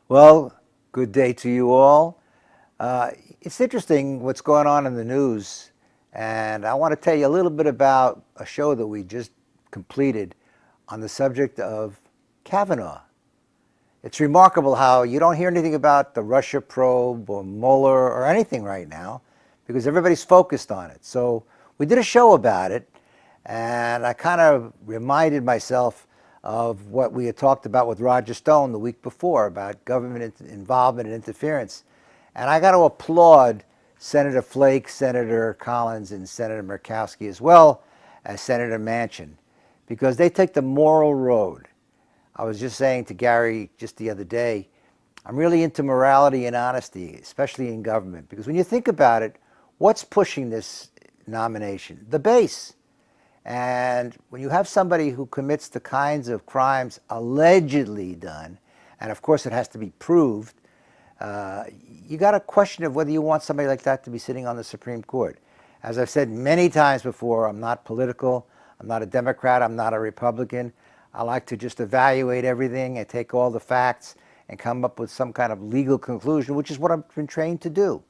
Well, good day to you all. It's interesting what's going on in the news, and I want to tell you a little bit about a show that we just completed on the subject of Kavanaugh. It's remarkable how you don't hear anything about the Russia probe or Mueller or anything right now because everybody's focused on it. So we did a show about it, and I kind of reminded myself of what we had talked about with Roger Stone the week before about government involvement and interference. And I got to applaud Senator Flake, Senator Collins, and Senator Murkowski, as well as Senator Manchin, because they take the moral road. I was just saying to Gary just the other day, I'm really into morality and honesty, especially in government, because when you think about it, what's pushing this nomination? The base. And when you have somebody who commits the kinds of crimes allegedly done, and of course it has to be proved, you got a question of whether you want somebody like that to be sitting on the Supreme Court. As I've said many times before, I'm not political, I'm not a Democrat, I'm not a Republican. I like to just evaluate everything and take all the facts and come up with some kind of legal conclusion, which is what I've been trained to do.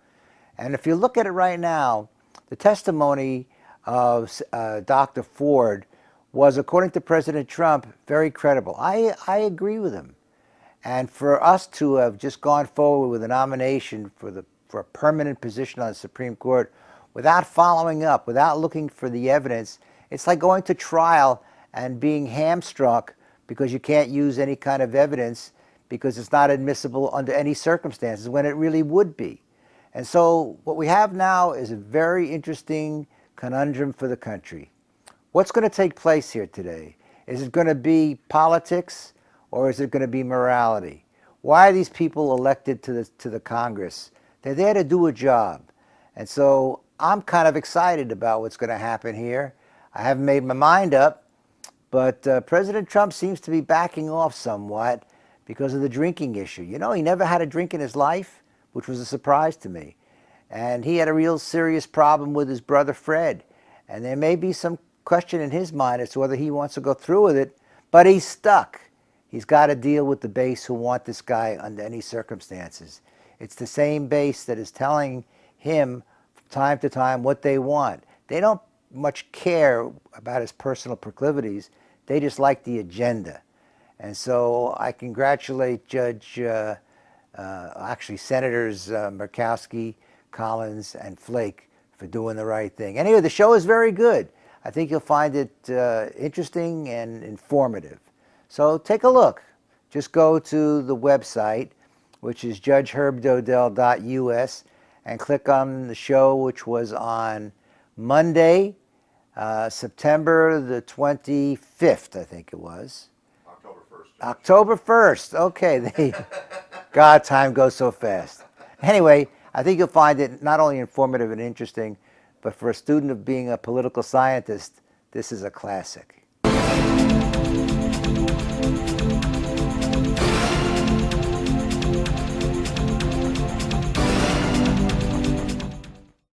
And if you look at it right now, the testimony of Dr. Ford was, according to President Trump, very credible. I agree with him. And for us to have just gone forward with a nomination for a permanent position on the Supreme Court without following up, without looking for the evidence, it's like going to trial and being hamstrung because you can't use any kind of evidence because it's not admissible under any circumstances when it really would be. And so what we have now is a very interesting conundrum for the country. What's going to take place here today? Is it going to be politics or is it going to be morality? Why are these people elected to the Congress? They're there to do a job. And so I'm kind of excited about what's going to happen here. I haven't made my mind up, but President Trump seems to be backing off somewhat because of the drinking issue. You know, he never had a drink in his life, which was a surprise to me. And he had a real serious problem with his brother Fred. And there may be some question in his mind as to whether he wants to go through with it, but he's stuck. He's got to deal with the base who want this guy under any circumstances. It's the same base that is telling him from time to time what they want. They don't much care about his personal proclivities. They just like the agenda. And so I congratulate Senators Murkowski, Collins, and Flake for doing the right thing. Anyway, the show is very good. I think you'll find it interesting and informative. So take a look. Just go to the website, which is judgeherbdodell.us, and click on the show, which was on Monday, September the 25th, I think it was. October 1st. October 1st. Okay. God, time goes so fast. Anyway, I think you'll find it not only informative and interesting, but for a student of being a political scientist, this is a classic.